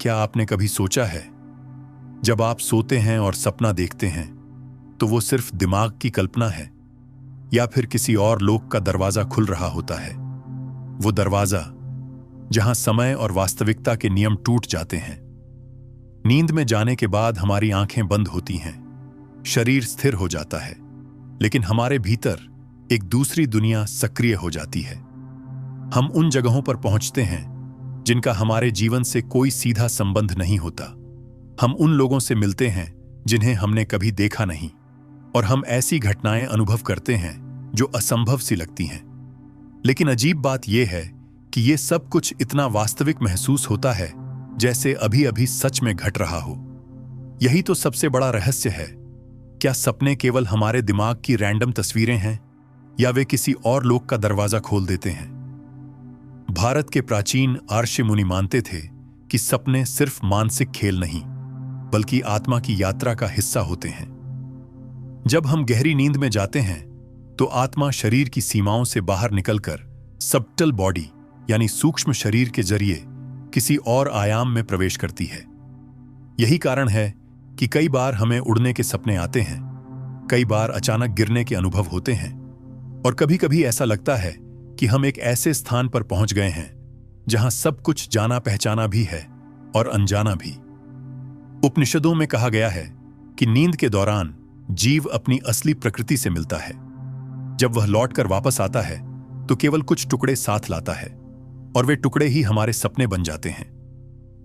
क्या आपने कभी सोचा है, जब आप सोते हैं और सपना देखते हैं तो वो सिर्फ दिमाग की कल्पना है या फिर किसी और लोक का दरवाजा खुल रहा होता है? वो दरवाजा जहां समय और वास्तविकता के नियम टूट जाते हैं। नींद में जाने के बाद हमारी आंखें बंद होती हैं, शरीर स्थिर हो जाता है, लेकिन हमारे भीतर एक दूसरी दुनिया सक्रिय हो जाती है। हम उन जगहों पर पहुंचते हैं जिनका हमारे जीवन से कोई सीधा संबंध नहीं होता। हम उन लोगों से मिलते हैं जिन्हें हमने कभी देखा नहीं, और हम ऐसी घटनाएं अनुभव करते हैं जो असंभव सी लगती हैं। लेकिन अजीब बात यह है कि यह सब कुछ इतना वास्तविक महसूस होता है जैसे अभी अभी सच में घट रहा हो। यही तो सबसे बड़ा रहस्य है। क्या सपने केवल हमारे दिमाग की रैंडम तस्वीरें हैं या वे किसी और लोक का दरवाजा खोल देते हैं? भारत के प्राचीन आर्ष मुनि मानते थे कि सपने सिर्फ मानसिक खेल नहीं, बल्कि आत्मा की यात्रा का हिस्सा होते हैं। जब हम गहरी नींद में जाते हैं तो आत्मा शरीर की सीमाओं से बाहर निकलकर सबटल बॉडी यानी सूक्ष्म शरीर के जरिए किसी और आयाम में प्रवेश करती है। यही कारण है कि कई बार हमें उड़ने के सपने आते हैं, कई बार अचानक गिरने के अनुभव होते हैं, और कभी-कभी ऐसा लगता है कि हम एक ऐसे स्थान पर पहुंच गए हैं जहां सब कुछ जाना पहचाना भी है और अनजाना भी। उपनिषदों में कहा गया है कि नींद के दौरान जीव अपनी असली प्रकृति से मिलता है। जब वह लौटकर वापस आता है तो केवल कुछ टुकड़े साथ लाता है, और वे टुकड़े ही हमारे सपने बन जाते हैं।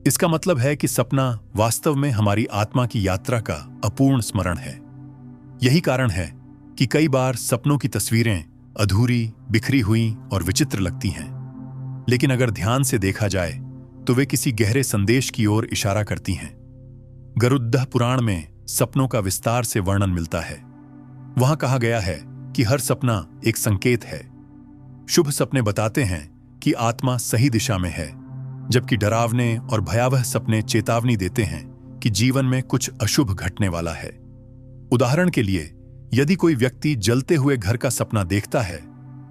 इसका मतलब है कि सपना वास्तव में हमारी आत्मा की यात्रा का अपूर्ण स्मरण है। यही कारण है कि कई बार सपनों की तस्वीरें अधूरी, बिखरी हुई और विचित्र लगती हैं, लेकिन अगर ध्यान से देखा जाए तो वे किसी गहरे संदेश की ओर इशारा करती हैं। गरुड़ पुराण में सपनों का विस्तार से वर्णन मिलता है। वहां कहा गया है कि हर सपना एक संकेत है। शुभ सपने बताते हैं कि आत्मा सही दिशा में है, जबकि डरावने और भयावह सपने चेतावनी देते हैं कि जीवन में कुछ अशुभ घटने वाला है। उदाहरण के लिए, यदि कोई व्यक्ति जलते हुए घर का सपना देखता है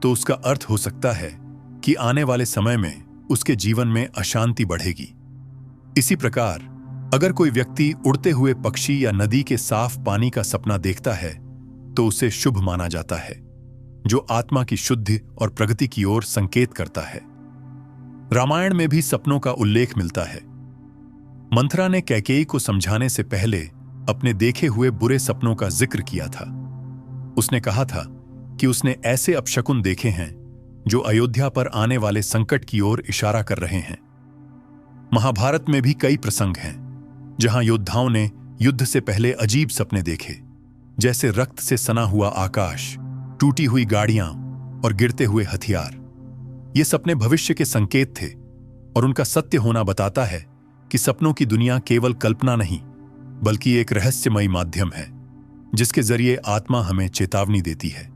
तो उसका अर्थ हो सकता है कि आने वाले समय में उसके जीवन में अशांति बढ़ेगी। इसी प्रकार, अगर कोई व्यक्ति उड़ते हुए पक्षी या नदी के साफ पानी का सपना देखता है तो उसे शुभ माना जाता है, जो आत्मा की शुद्धि और प्रगति की ओर संकेत करता है। रामायण में भी सपनों का उल्लेख मिलता है। मंथरा ने कैकेयी को समझाने से पहले अपने देखे हुए बुरे सपनों का जिक्र किया था। उसने कहा था कि उसने ऐसे अपशकुन देखे हैं जो अयोध्या पर आने वाले संकट की ओर इशारा कर रहे हैं। महाभारत में भी कई प्रसंग हैं जहां योद्धाओं ने युद्ध से पहले अजीब सपने देखे, जैसे रक्त से सना हुआ आकाश, टूटी हुई गाड़ियां और गिरते हुए हथियार। ये सपने भविष्य के संकेत थे, और उनका सत्य होना बताता है कि सपनों की दुनिया केवल कल्पना नहीं, बल्कि एक रहस्यमयी माध्यम है जिसके जरिए आत्मा हमें चेतावनी देती है।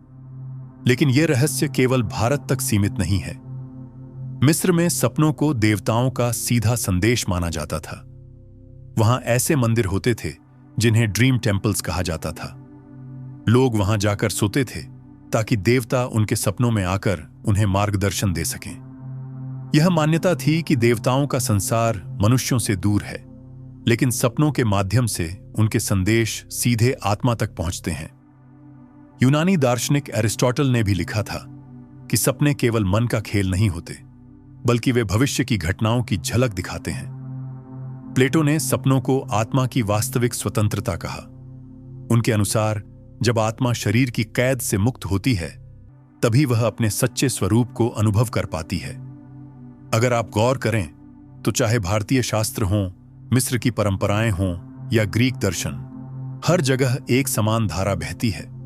लेकिन यह रहस्य केवल भारत तक सीमित नहीं है। मिस्र में सपनों को देवताओं का सीधा संदेश माना जाता था। वहां ऐसे मंदिर होते थे जिन्हें ड्रीम टेम्पल्स कहा जाता था। लोग वहां जाकर सोते थे ताकि देवता उनके सपनों में आकर उन्हें मार्गदर्शन दे सकें। यह मान्यता थी कि देवताओं का संसार मनुष्यों से दूर है, लेकिन सपनों के माध्यम से उनके संदेश सीधे आत्मा तक पहुंचते हैं। यूनानी दार्शनिक एरिस्टोटल ने भी लिखा था कि सपने केवल मन का खेल नहीं होते, बल्कि वे भविष्य की घटनाओं की झलक दिखाते हैं। प्लेटो ने सपनों को आत्मा की वास्तविक स्वतंत्रता कहा। उनके अनुसार जब आत्मा शरीर की कैद से मुक्त होती है, तभी वह अपने सच्चे स्वरूप को अनुभव कर पाती है। अगर आप गौर करें तो चाहे भारतीय शास्त्र हों, मिस्र की परंपराएं हों या ग्रीक दर्शन, हर जगह एक समान धारा बहती है।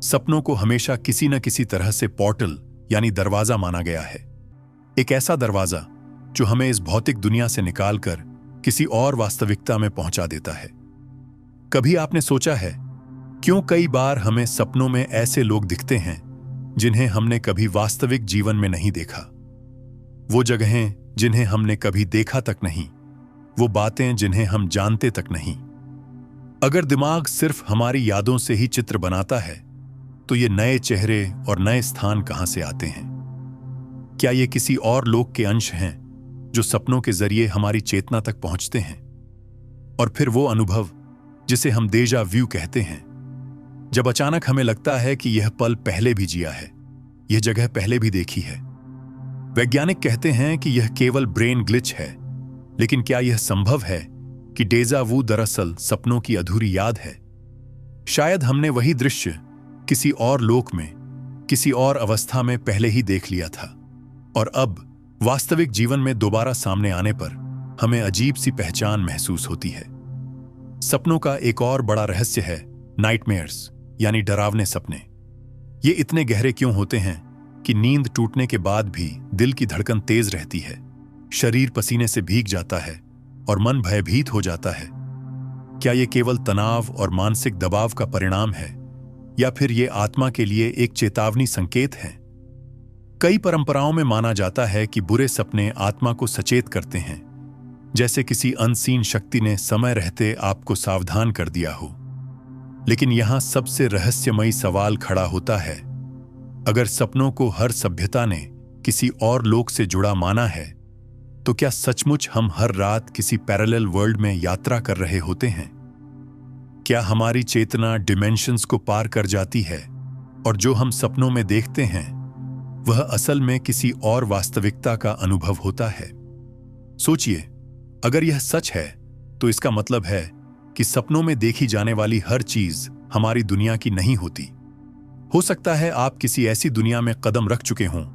सपनों को हमेशा किसी न किसी तरह से पोर्टल यानी दरवाजा माना गया है। एक ऐसा दरवाजा जो हमें इस भौतिक दुनिया से निकालकर किसी और वास्तविकता में पहुंचा देता है। कभी आपने सोचा है क्यों कई बार हमें सपनों में ऐसे लोग दिखते हैं जिन्हें हमने कभी वास्तविक जीवन में नहीं देखा? वो जगहें जिन्हें हमने कभी देखा तक नहीं, वो बातें जिन्हें हम जानते तक नहीं। अगर दिमाग सिर्फ हमारी यादों से ही चित्र बनाता है, तो ये नए चेहरे और नए स्थान कहां से आते हैं? क्या ये किसी और लोक के अंश हैं जो सपनों के जरिए हमारी चेतना तक पहुंचते हैं, और फिर वो अनुभव जिसे हम डेजा व्यू कहते हैं, जब अचानक हमें लगता है कि यह पल पहले भी जिया है, यह जगह पहले भी देखी है। वैज्ञानिक कहते हैं कि यह केवल ब्रेन ग्लिच है, लेकिन क्या यह संभव है कि डेजा वू दरअसल सपनों की अधूरी याद है? शायद हमने वही दृश्य किसी और लोक में, किसी और अवस्था में पहले ही देख लिया था, और अब वास्तविक जीवन में दोबारा सामने आने पर हमें अजीब सी पहचान महसूस होती है। सपनों का एक और बड़ा रहस्य है नाइटमेयर्स, यानी डरावने सपने। ये इतने गहरे क्यों होते हैं कि नींद टूटने के बाद भी दिल की धड़कन तेज रहती है, शरीर पसीने से भीग जाता है और मन भयभीत हो जाता है? क्या ये केवल तनाव और मानसिक दबाव का परिणाम है, या फिर ये आत्मा के लिए एक चेतावनी संकेत है? कई परंपराओं में माना जाता है कि बुरे सपने आत्मा को सचेत करते हैं, जैसे किसी अनसीन शक्ति ने समय रहते आपको सावधान कर दिया हो। लेकिन यहां सबसे रहस्यमयी सवाल खड़ा होता है, अगर सपनों को हर सभ्यता ने किसी और लोक से जुड़ा माना है, तो क्या सचमुच हम हर रात किसी पैरेलल वर्ल्ड में यात्रा कर रहे होते हैं? क्या हमारी चेतना डिमेंशंस को पार कर जाती है, और जो हम सपनों में देखते हैं वह असल में किसी और वास्तविकता का अनुभव होता है? सोचिए, अगर यह सच है तो इसका मतलब है कि सपनों में देखी जाने वाली हर चीज हमारी दुनिया की नहीं होती। हो सकता है आप किसी ऐसी दुनिया में कदम रख चुके हों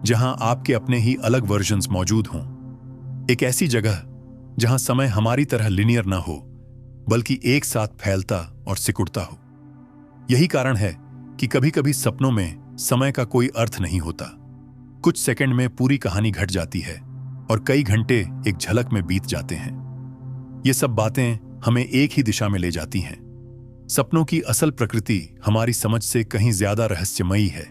जहां आपके अपने ही अलग वर्जन्स मौजूद हों, एक ऐसी जगह जहां समय हमारी तरह लिनियर ना हो, बल्कि एक साथ फैलता और सिकुड़ता हो। यही कारण है कि कभी-कभी सपनों में समय का कोई अर्थ नहीं होता। कुछ सेकंड में पूरी कहानी घट जाती है और कई घंटे एक झलक में बीत जाते हैं। ये सब बातें हमें एक ही दिशा में ले जाती हैं। सपनों की असल प्रकृति हमारी समझ से कहीं ज्यादा रहस्यमयी है।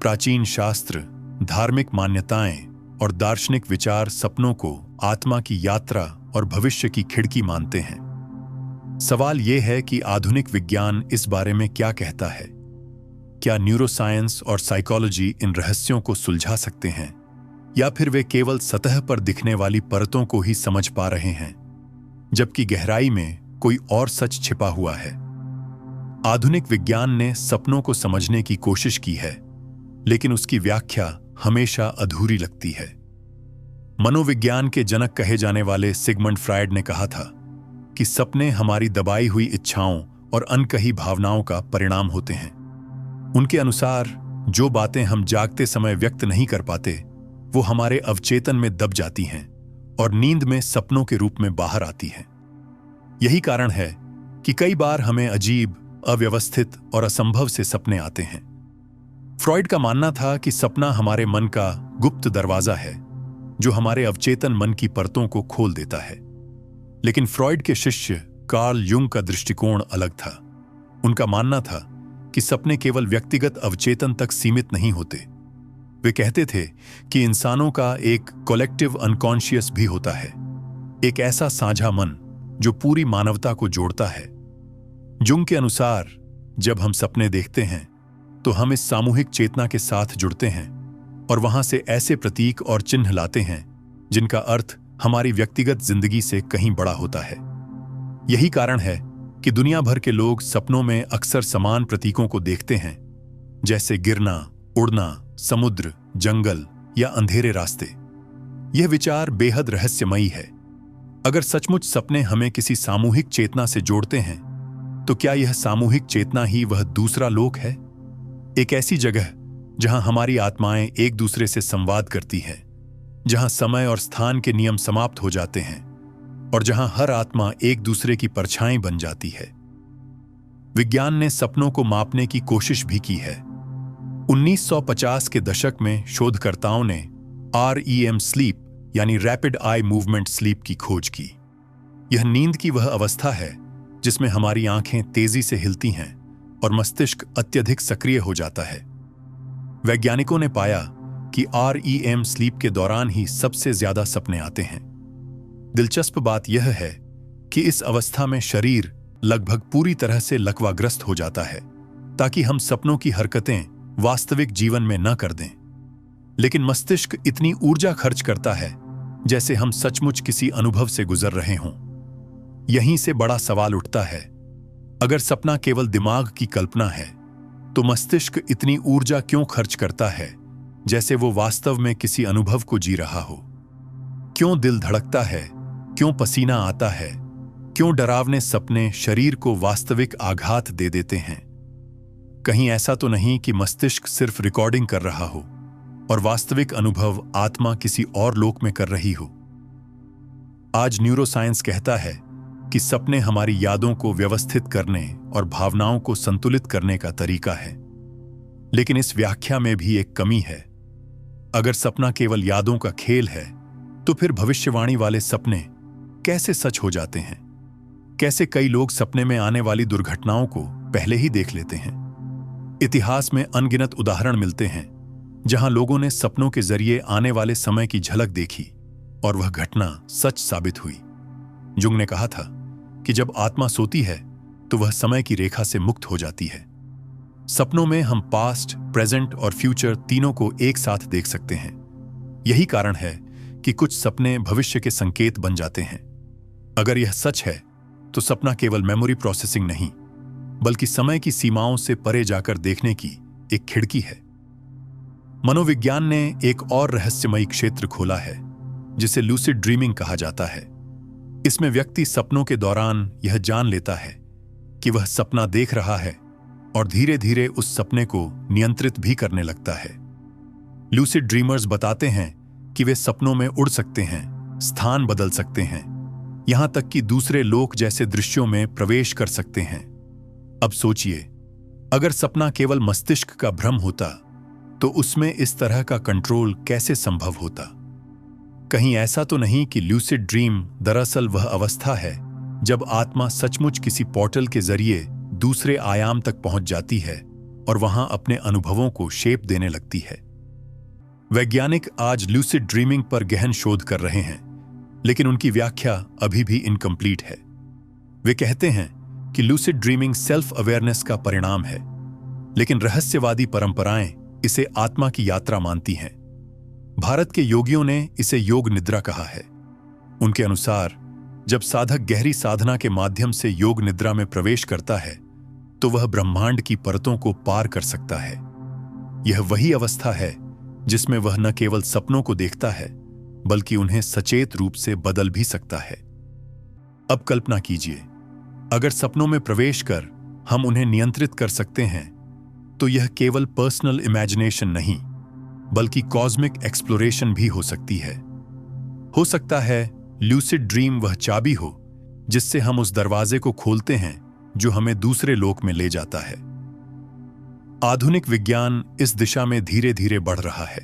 प्राचीन शास्त्र, धार्मिक मान्यताएं और दार्शनिक विचार सपनों को आत्मा की यात्रा और भविष्य की खिड़की मानते हैं। सवाल यह है कि आधुनिक विज्ञान इस बारे में क्या कहता है? क्या न्यूरोसाइंस और साइकोलॉजी इन रहस्यों को सुलझा सकते हैं, या फिर वे केवल सतह पर दिखने वाली परतों को ही समझ पा रहे हैं, जबकि गहराई में कोई और सच छिपा हुआ है? आधुनिक विज्ञान ने सपनों को समझने की कोशिश की है, लेकिन उसकी व्याख्या हमेशा अधूरी लगती है। मनोविज्ञान के जनक कहे जाने वाले सिगमंड फ्रायड ने कहा था कि सपने हमारी दबाई हुई इच्छाओं और अनकही भावनाओं का परिणाम होते हैं। उनके अनुसार जो बातें हम जागते समय व्यक्त नहीं कर पाते, वो हमारे अवचेतन में दब जाती हैं और नींद में सपनों के रूप में बाहर आती हैं। यही कारण है कि कई बार हमें अजीब, अव्यवस्थित और असंभव से सपने आते हैं। फ्रॉइड का मानना था कि सपना हमारे मन का गुप्त दरवाजा है, जो हमारे अवचेतन मन की परतों को खोल देता है। लेकिन फ्रॉइड के शिष्य कार्ल युंग का दृष्टिकोण अलग था। उनका मानना था कि सपने केवल व्यक्तिगत अवचेतन तक सीमित नहीं होते। वे कहते थे कि इंसानों का एक कलेक्टिव अनकॉन्शियस भी होता है, एक ऐसा साझा मन जो पूरी मानवता को जोड़ता है। जुंग के अनुसार जब हम सपने देखते हैं तो हम इस सामूहिक चेतना के साथ जुड़ते हैं और वहां से ऐसे प्रतीक और चिन्ह लाते हैं जिनका अर्थ हमारी व्यक्तिगत जिंदगी से कहीं बड़ा होता है। यही कारण है कि दुनिया भर के लोग सपनों में अक्सर समान प्रतीकों को देखते हैं, जैसे गिरना, उड़ना, समुद्र, जंगल या अंधेरे रास्ते। यह विचार बेहद रहस्यमयी है। अगर सचमुच सपने हमें किसी सामूहिक चेतना से जोड़ते हैं, तो क्या यह सामूहिक चेतना ही वह दूसरा लोक है? एक ऐसी जगह जहां हमारी आत्माएं एक दूसरे से संवाद करती हैं, जहां समय और स्थान के नियम समाप्त हो जाते हैं और जहां हर आत्मा एक दूसरे की परछाई बन जाती है। विज्ञान ने सपनों को मापने की कोशिश भी की है। 1950 के दशक में शोधकर्ताओं ने REM स्लीप यानी रैपिड आई मूवमेंट स्लीप की खोज की। यह नींद की वह अवस्था है जिसमें हमारी आंखें तेजी से हिलती हैं और मस्तिष्क अत्यधिक सक्रिय हो जाता है। वैज्ञानिकों ने पाया कि REM स्लीप के दौरान ही सबसे ज्यादा सपने आते हैं। दिलचस्प बात यह है कि इस अवस्था में शरीर लगभग पूरी तरह से लकवाग्रस्त हो जाता है, ताकि हम सपनों की हरकतें वास्तविक जीवन में न कर दें। लेकिन मस्तिष्क इतनी ऊर्जा खर्च करता है जैसे हम सचमुच किसी अनुभव से गुजर रहे हों। यहीं से बड़ा सवाल उठता है, अगर सपना केवल दिमाग की कल्पना है तो मस्तिष्क इतनी ऊर्जा क्यों खर्च करता है जैसे वो वास्तव में किसी अनुभव को जी रहा हो? क्यों दिल धड़कता है, क्यों पसीना आता है, क्यों डरावने सपने शरीर को वास्तविक आघात दे देते हैं? कहीं ऐसा तो नहीं कि मस्तिष्क सिर्फ रिकॉर्डिंग कर रहा हो और वास्तविक अनुभव आत्मा किसी और लोक में कर रही हो? आज न्यूरोसाइंस कहता है कि सपने हमारी यादों को व्यवस्थित करने और भावनाओं को संतुलित करने का तरीका है। लेकिन इस व्याख्या में भी एक कमी है। अगर सपना केवल यादों का खेल है तो फिर भविष्यवाणी वाले सपने कैसे सच हो जाते हैं? कैसे कई लोग सपने में आने वाली दुर्घटनाओं को पहले ही देख लेते हैं? इतिहास में अनगिनत उदाहरण मिलते हैं जहां लोगों ने सपनों के जरिए आने वाले समय की झलक देखी और वह घटना सच साबित हुई। जुंग ने कहा था कि जब आत्मा सोती है तो वह समय की रेखा से मुक्त हो जाती है। सपनों में हम पास्ट, प्रेजेंट और फ्यूचर तीनों को एक साथ देख सकते हैं। यही कारण है कि कुछ सपने भविष्य के संकेत बन जाते हैं। अगर यह सच है तो सपना केवल मेमोरी प्रोसेसिंग नहीं, बल्कि समय की सीमाओं से परे जाकर देखने की एक खिड़की है। मनोविज्ञान ने एक और रहस्यमयी क्षेत्र खोला है जिसे लूसिड ड्रीमिंग कहा जाता है। इसमें व्यक्ति सपनों के दौरान यह जान लेता है कि वह सपना देख रहा है और धीरे धीरे उस सपने को नियंत्रित भी करने लगता है। लूसिड ड्रीमर्स बताते हैं कि वे सपनों में उड़ सकते हैं, स्थान बदल सकते हैं, यहां तक कि दूसरे लोक जैसे दृश्यों में प्रवेश कर सकते हैं। अब सोचिए, अगर सपना केवल मस्तिष्क का भ्रम होता तो उसमें इस तरह का कंट्रोल कैसे संभव होता? कहीं ऐसा तो नहीं कि लूसिड ड्रीम दरअसल वह अवस्था है जब आत्मा सचमुच किसी पोर्टल के जरिए दूसरे आयाम तक पहुंच जाती है और वहां अपने अनुभवों को शेप देने लगती है? वैज्ञानिक आज लूसिड ड्रीमिंग पर गहन शोध कर रहे हैं, लेकिन उनकी व्याख्या अभी भी इनकम्प्लीट है। वे कहते हैं कि लूसिड ड्रीमिंग सेल्फ अवेयरनेस का परिणाम है, लेकिन रहस्यवादी परंपराएं इसे आत्मा की यात्रा मानती हैं। भारत के योगियों ने इसे योग निद्रा कहा है। उनके अनुसार जब साधक गहरी साधना के माध्यम से योग निद्रा में प्रवेश करता है तो वह ब्रह्मांड की परतों को पार कर सकता है। यह वही अवस्था है जिसमें वह न केवल सपनों को देखता है बल्कि उन्हें सचेत रूप से बदल भी सकता है। अब कल्पना कीजिए, अगर सपनों में प्रवेश कर हम उन्हें नियंत्रित कर सकते हैं तो यह केवल पर्सनल इमेजिनेशन नहीं बल्कि कॉस्मिक एक्सप्लोरेशन भी हो सकती है। हो सकता है लूसिड ड्रीम वह चाबी हो जिससे हम उस दरवाजे को खोलते हैं जो हमें दूसरे लोक में ले जाता है। आधुनिक विज्ञान इस दिशा में धीरे धीरे बढ़ रहा है।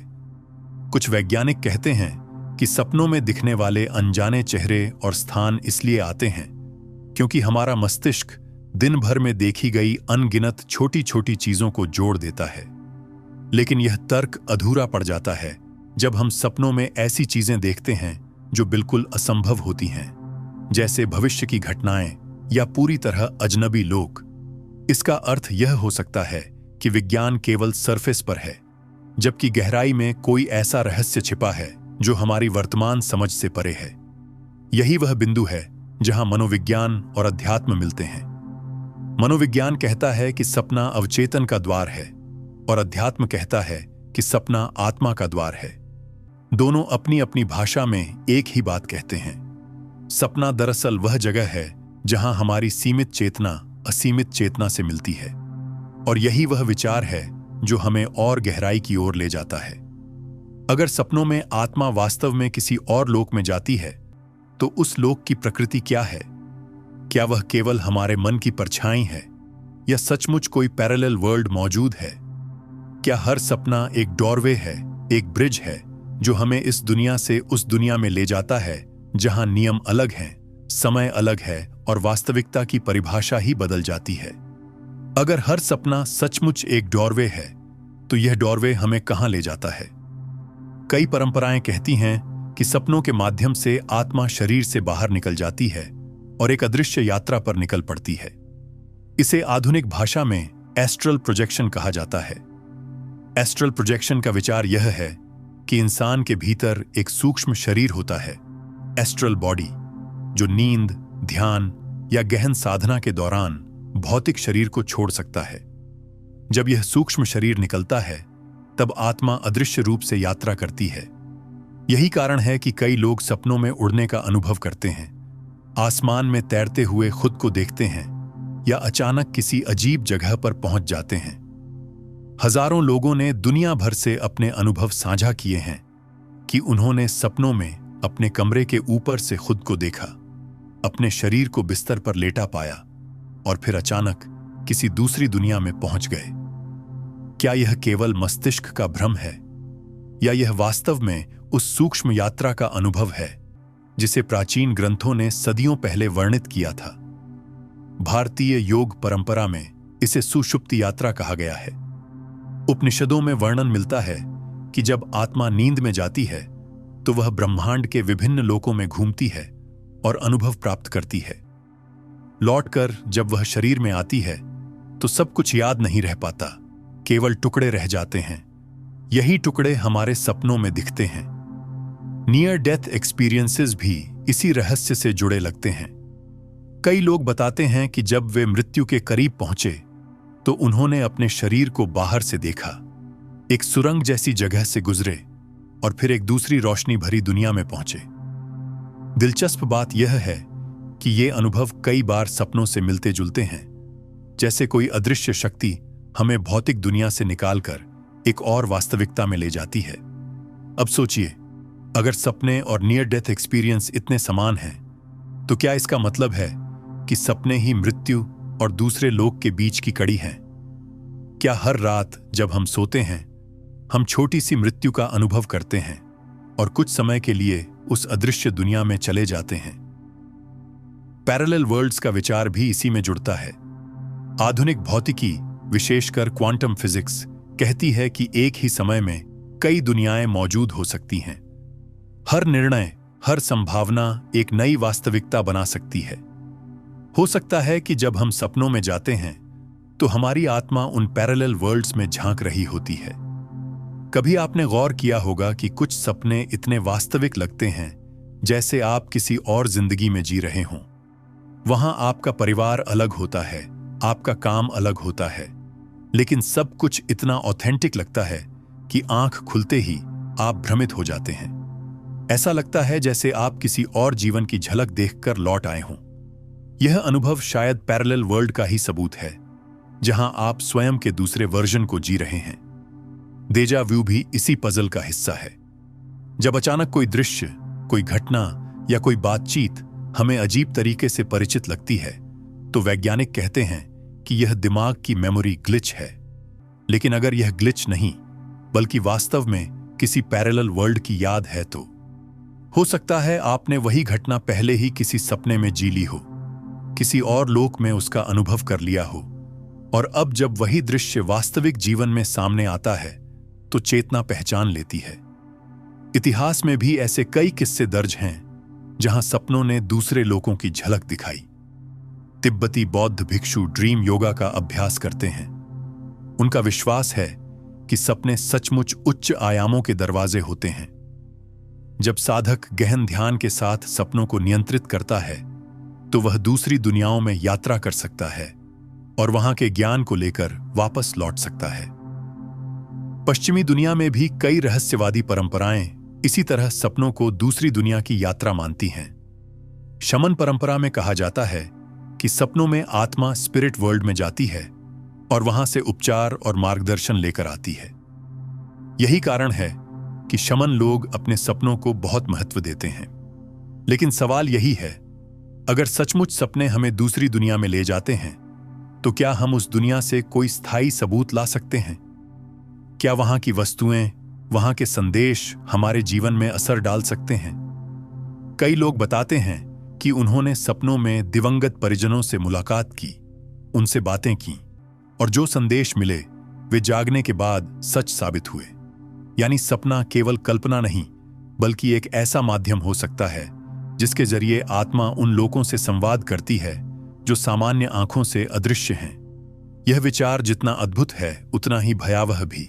कुछ वैज्ञानिक कहते हैं कि सपनों में दिखने वाले अनजाने चेहरे और स्थान इसलिए आते हैं क्योंकि हमारा मस्तिष्क दिन भर में देखी गई अनगिनत छोटी छोटी चीजों को जोड़ देता है। लेकिन यह तर्क अधूरा पड़ जाता है जब हम सपनों में ऐसी चीजें देखते हैं जो बिल्कुल असंभव होती हैं, जैसे भविष्य की घटनाएं या पूरी तरह अजनबी लोक। इसका अर्थ यह हो सकता है कि विज्ञान केवल सरफेस पर है, जबकि गहराई में कोई ऐसा रहस्य छिपा है जो हमारी वर्तमान समझ से परे है। यही वह बिंदु है जहां मनोविज्ञान और अध्यात्म मिलते हैं। मनोविज्ञान कहता है कि सपना अवचेतन का द्वार है और अध्यात्म कहता है कि सपना आत्मा का द्वार है। दोनों अपनी अपनी भाषा में एक ही बात कहते हैं। सपना दरअसल वह जगह है जहां हमारी सीमित चेतना असीमित चेतना से मिलती है, और यही वह विचार है जो हमें और गहराई की ओर ले जाता है। अगर सपनों में आत्मा वास्तव में किसी और लोक में जाती है तो उस लोक की प्रकृति क्या है? क्या वह केवल हमारे मन की परछाई है या सचमुच कोई पैरेलल वर्ल्ड मौजूद है? क्या हर सपना एक डोरवे है, एक ब्रिज है जो हमें इस दुनिया से उस दुनिया में ले जाता है जहां नियम अलग हैं, समय अलग है और वास्तविकता की परिभाषा ही बदल जाती है? अगर हर सपना सचमुच एक डोरवे है तो यह डोरवे हमें कहां ले जाता है? कई परंपराएं कहती हैं कि सपनों के माध्यम से आत्मा शरीर से बाहर निकल जाती है और एक अदृश्य यात्रा पर निकल पड़ती है। इसे आधुनिक भाषा में एस्ट्रल प्रोजेक्शन कहा जाता है। एस्ट्रल प्रोजेक्शन का विचार यह है कि इंसान के भीतर एक सूक्ष्म शरीर होता है, एस्ट्रल बॉडी, जो नींद, ध्यान या गहन साधना के दौरान भौतिक शरीर को छोड़ सकता है। जब यह सूक्ष्म शरीर निकलता है, तब आत्मा अदृश्य रूप से यात्रा करती है। यही कारण है कि कई लोग सपनों में उड़ने का अनुभव करते हैं, आसमान में तैरते हुए खुद को देखते हैं या अचानक किसी अजीब जगह पर पहुंच जाते हैं। हजारों लोगों ने दुनिया भर से अपने अनुभव साझा किए हैं कि उन्होंने सपनों में अपने कमरे के ऊपर से खुद को देखा, अपने शरीर को बिस्तर पर लेटा पाया और फिर अचानक किसी दूसरी दुनिया में पहुंच गए। क्या यह केवल मस्तिष्क का भ्रम है या यह वास्तव में उस सूक्ष्म यात्रा का अनुभव है जिसे प्राचीन ग्रंथों ने सदियों पहले वर्णित किया था? भारतीय योग परंपरा में इसे सुषुप्ति यात्रा कहा गया है। उपनिषदों में वर्णन मिलता है कि जब आत्मा नींद में जाती है तो वह ब्रह्मांड के विभिन्न लोकों में घूमती है और अनुभव प्राप्त करती है। लौटकर जब वह शरीर में आती है तो सब कुछ याद नहीं रह पाता, केवल टुकड़े रह जाते हैं। यही टुकड़े हमारे सपनों में दिखते हैं। नियर डेथ एक्सपीरियंसेस भी इसी रहस्य से जुड़े लगते हैं। कई लोग बताते हैं कि जब वे मृत्यु के करीब पहुंचे तो उन्होंने अपने शरीर को बाहर से देखा, एक सुरंग जैसी जगह से गुजरे और फिर एक दूसरी रोशनी भरी दुनिया में पहुंचे। दिलचस्प बात यह है कि ये अनुभव कई बार सपनों से मिलते जुलते हैं, जैसे कोई अदृश्य शक्ति हमें भौतिक दुनिया से निकालकर एक और वास्तविकता में ले जाती है। अब सोचिए, अगर सपने और नियर डेथ एक्सपीरियंस इतने समान हैं, तो क्या इसका मतलब है कि सपने ही मृत्यु और दूसरे लोक के बीच की कड़ी हैं? क्या हर रात जब हम सोते हैं, हम छोटी सी मृत्यु का अनुभव करते हैं और कुछ समय के लिए उस अदृश्य दुनिया में चले जाते हैं? पैरेलल वर्ल्ड्स का विचार भी इसी में जुड़ता है। आधुनिक भौतिकी, विशेषकर क्वांटम फिजिक्स, कहती है कि एक ही समय में कई दुनियाएं मौजूद हो सकती हैं। हर निर्णय, हर संभावना एक नई वास्तविकता बना सकती है। हो सकता है कि जब हम सपनों में जाते हैं तो हमारी आत्मा उन पैरेलल वर्ल्ड्स में झांक रही होती है। कभी आपने गौर किया होगा कि कुछ सपने इतने वास्तविक लगते हैं जैसे आप किसी और जिंदगी में जी रहे हों। वहां आपका परिवार अलग होता है, आपका काम अलग होता है, लेकिन सब कुछ इतना ऑथेंटिक लगता है कि आंख खुलते ही आप भ्रमित हो जाते हैं। ऐसा लगता है जैसे आप किसी और जीवन की झलक देखकर लौट आए हों। यह अनुभव शायद पैरेलल वर्ल्ड का ही सबूत है, जहां आप स्वयं के दूसरे वर्जन को जी रहे हैं। डेजा व्यू भी इसी पजल का हिस्सा है। जब अचानक कोई दृश्य, कोई घटना या कोई बातचीत हमें अजीब तरीके से परिचित लगती है, तो वैज्ञानिक कहते हैं कि यह दिमाग की मेमोरी ग्लिच है। लेकिन अगर यह ग्लिच नहीं, बल्कि वास्तव में किसी पैरेलल वर्ल्ड की याद है, तो हो सकता है आपने वही घटना पहले ही किसी सपने में जी ली हो, किसी और लोक में उसका अनुभव कर लिया हो, और अब जब वही दृश्य वास्तविक जीवन में सामने आता है तो चेतना पहचान लेती है। इतिहास में भी ऐसे कई किस्से दर्ज हैं जहां सपनों ने दूसरे लोकों की झलक दिखाई। तिब्बती बौद्ध भिक्षु ड्रीम योगा का अभ्यास करते हैं। उनका विश्वास है कि सपने सचमुच उच्च आयामों के दरवाजे होते हैं। जब साधक गहन ध्यान के साथ सपनों को नियंत्रित करता है तो वह दूसरी दुनियाओं में यात्रा कर सकता है और वहां के ज्ञान को लेकर वापस लौट सकता है। पश्चिमी दुनिया में भी कई रहस्यवादी परंपराएं इसी तरह सपनों को दूसरी दुनिया की यात्रा मानती हैं। शमन परंपरा में कहा जाता है कि सपनों में आत्मा स्पिरिट वर्ल्ड में जाती है और वहां से उपचार और मार्गदर्शन लेकर आती है। यही कारण है कि शमन लोग अपने सपनों को बहुत महत्व देते हैं। लेकिन सवाल यही है, अगर सचमुच सपने हमें दूसरी दुनिया में ले जाते हैं, तो क्या हम उस दुनिया से कोई स्थायी सबूत ला सकते हैं? क्या वहां की वस्तुएं, वहां के संदेश हमारे जीवन में असर डाल सकते हैं? कई लोग बताते हैं कि उन्होंने सपनों में दिवंगत परिजनों से मुलाकात की, उनसे बातें की, और जो संदेश मिले वे जागने के बाद सच साबित हुए। यानी सपना केवल कल्पना नहीं, बल्कि एक ऐसा माध्यम हो सकता है जिसके जरिए आत्मा उन लोगों से संवाद करती है जो सामान्य आंखों से अदृश्य हैं। यह विचार जितना अद्भुत है, उतना ही भयावह भी।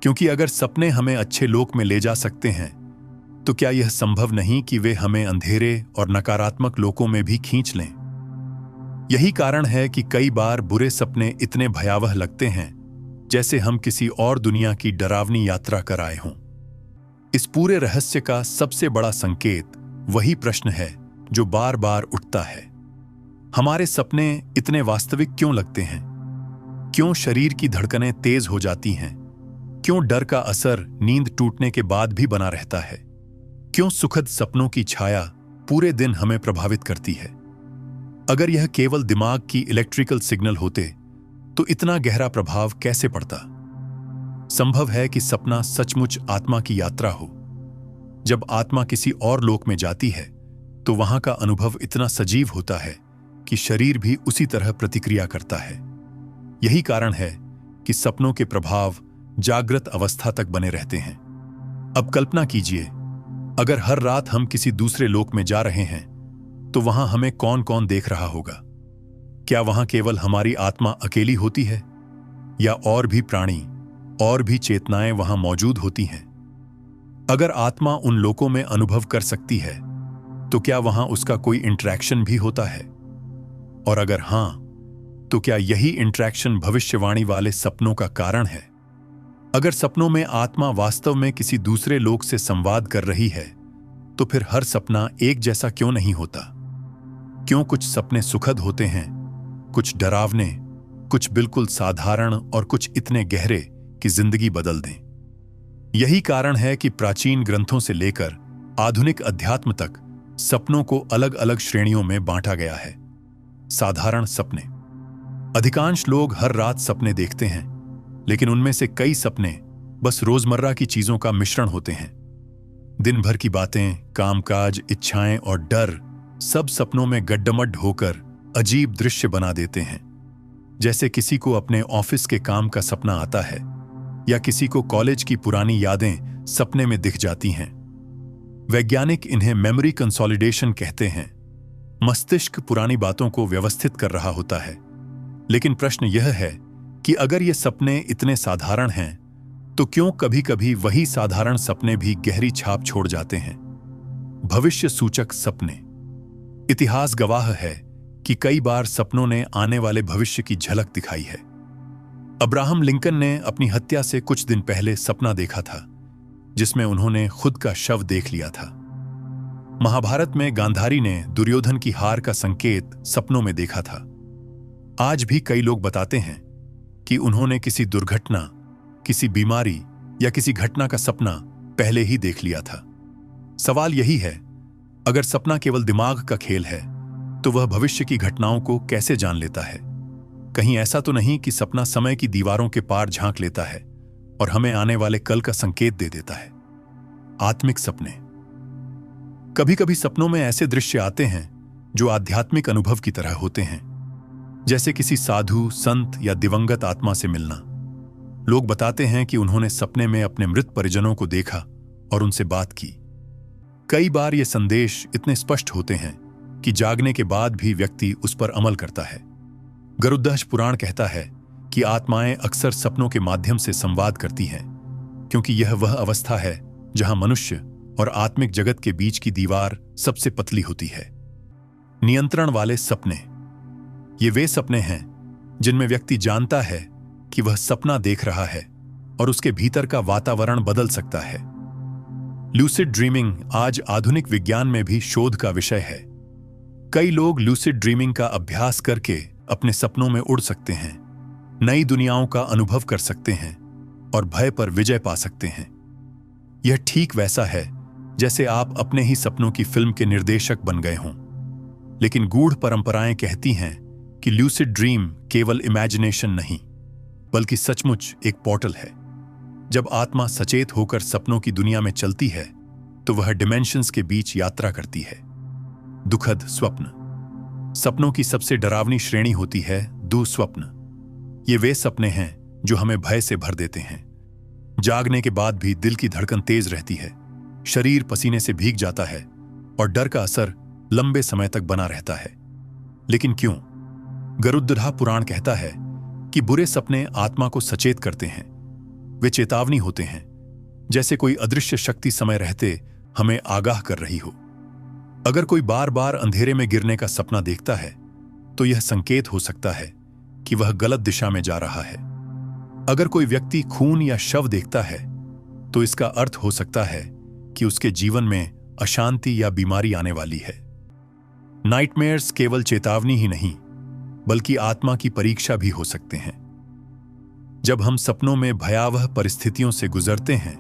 क्योंकि अगर सपने हमें अच्छे लोक में ले जा सकते हैं, तो क्या यह संभव नहीं कि वे हमें अंधेरे और नकारात्मक लोकों में भी खींच लें? यही कारण है कि कई बार बुरे सपने इतने भयावह लगते हैं जैसे हम किसी और दुनिया की डरावनी यात्रा कर आए हों। इस पूरे रहस्य का सबसे बड़ा संकेत वही प्रश्न है जो बार बार उठता है। हमारे सपने इतने वास्तविक क्यों लगते हैं? क्यों शरीर की धड़कनें तेज हो जाती हैं? क्यों डर का असर नींद टूटने के बाद भी बना रहता है? क्यों सुखद सपनों की छाया पूरे दिन हमें प्रभावित करती है? अगर यह केवल दिमाग की इलेक्ट्रिकल सिग्नल होते तो इतना गहरा प्रभाव कैसे पड़ता? संभव है कि सपना सचमुच आत्मा की यात्रा हो। जब आत्मा किसी और लोक में जाती है तो वहां का अनुभव इतना सजीव होता है कि शरीर भी उसी तरह प्रतिक्रिया करता है। यही कारण है कि सपनों के प्रभाव जागृत अवस्था तक बने रहते हैं। अब कल्पना कीजिए, अगर हर रात हम किसी दूसरे लोक में जा रहे हैं तो वहां हमें कौन कौन देख रहा होगा? क्या वहां केवल हमारी आत्मा अकेली होती है, या और भी प्राणी और भी चेतनाएं वहां मौजूद होती हैं? अगर आत्मा उन लोकों में अनुभव कर सकती है तो क्या वहां उसका कोई इंटरेक्शन भी होता है? और अगर हां, तो क्या यही इंटरेक्शन भविष्यवाणी वाले सपनों का कारण है? अगर सपनों में आत्मा वास्तव में किसी दूसरे लोक से संवाद कर रही है तो फिर हर सपना एक जैसा क्यों नहीं होता? क्यों कुछ सपने सुखद होते हैं, कुछ डरावने, कुछ बिल्कुल साधारण और कुछ इतने गहरे कि जिंदगी बदल दें? यही कारण है कि प्राचीन ग्रंथों से लेकर आधुनिक अध्यात्म तक सपनों को अलग अलग श्रेणियों में बांटा गया है। साधारण सपने। अधिकांश लोग हर रात सपने देखते हैं, लेकिन उनमें से कई सपने बस रोजमर्रा की चीजों का मिश्रण होते हैं। दिन भर की बातें, कामकाज, इच्छाएं और डर सब सपनों में गड्ढमड्ढ होकर अजीब दृश्य बना देते हैं। जैसे किसी को अपने ऑफिस के काम का सपना आता है, या किसी को कॉलेज की पुरानी यादें सपने में दिख जाती हैं। वैज्ञानिक इन्हें मेमोरी कंसोलिडेशन कहते हैं। मस्तिष्क पुरानी बातों को व्यवस्थित कर रहा होता है। लेकिन प्रश्न यह है कि अगर ये सपने इतने साधारण हैं तो क्यों कभी-कभी वही साधारण सपने भी गहरी छाप छोड़ जाते हैं? भविष्य सूचक सपने। इतिहास गवाह है कि कई बार सपनों ने आने वाले भविष्य की झलक दिखाई है। अब्राहम लिंकन ने अपनी हत्या से कुछ दिन पहले सपना देखा था, जिसमें उन्होंने खुद का शव देख लिया था। महाभारत में गांधारी ने दुर्योधन की हार का संकेत सपनों में देखा था। आज भी कई लोग बताते हैं कि उन्होंने किसी दुर्घटना, किसी बीमारी या किसी घटना का सपना पहले ही देख लिया था। सवाल यही है, अगर सपना केवल दिमाग का खेल है तो वह भविष्य की घटनाओं को कैसे जान लेता है? कहीं ऐसा तो नहीं कि सपना समय की दीवारों के पार झांक लेता है और हमें आने वाले कल का संकेत दे देता है? आत्मिक सपने। कभी कभी सपनों में ऐसे दृश्य आते हैं जो आध्यात्मिक अनुभव की तरह होते हैं, जैसे किसी साधु, संत या दिवंगत आत्मा से मिलना। लोग बताते हैं कि उन्होंने सपने में अपने मृत परिजनों को देखा और उनसे बात की। कई बार ये संदेश इतने स्पष्ट होते हैं कि जागने के बाद भी व्यक्ति उस पर अमल करता है। गरुड़ध्वज पुराण कहता है कि आत्माएं अक्सर सपनों के माध्यम से संवाद करती हैं, क्योंकि यह वह अवस्था है जहां मनुष्य और आत्मिक जगत के बीच की दीवार सबसे पतली होती है। नियंत्रण वाले सपने। ये वे सपने हैं जिनमें व्यक्ति जानता है कि वह सपना देख रहा है और उसके भीतर का वातावरण बदल सकता है। लूसिड ड्रीमिंग आज आधुनिक विज्ञान में भी शोध का विषय है। कई लोग लूसिड ड्रीमिंग का अभ्यास करके अपने सपनों में उड़ सकते हैं, नई दुनियाओं का अनुभव कर सकते हैं और भय पर विजय पा सकते हैं। यह ठीक वैसा है जैसे आप अपने ही सपनों की फिल्म के निर्देशक बन गए हों। लेकिन गूढ़ परंपराएं कहती हैं कि लूसिड ड्रीम केवल इमेजिनेशन नहीं, बल्कि सचमुच एक पोर्टल है। जब आत्मा सचेत होकर सपनों की दुनिया में चलती है तो वह डिमेंशंस के बीच यात्रा करती है। दुखद स्वप्न। सपनों की सबसे डरावनी श्रेणी होती है दुःस्वप्न। ये वे सपने हैं जो हमें भय से भर देते हैं। जागने के बाद भी दिल की धड़कन तेज रहती है, शरीर पसीने से भीग जाता है और डर का असर लंबे समय तक बना रहता है। लेकिन क्यों? गरुड़ध्वज पुराण कहता है कि बुरे सपने आत्मा को सचेत करते हैं। वे चेतावनी होते हैं, जैसे कोई अदृश्य शक्ति समय रहते हमें आगाह कर रही हो। अगर कोई बार बार अंधेरे में गिरने का सपना देखता है तो यह संकेत हो सकता है कि वह गलत दिशा में जा रहा है। अगर कोई व्यक्ति खून या शव देखता है तो इसका अर्थ हो सकता है कि उसके जीवन में अशांति या बीमारी आने वाली है। नाइटमेयर्स केवल चेतावनी ही नहीं बल्कि आत्मा की परीक्षा भी हो सकते हैं। जब हम सपनों में भयावह परिस्थितियों से गुजरते हैं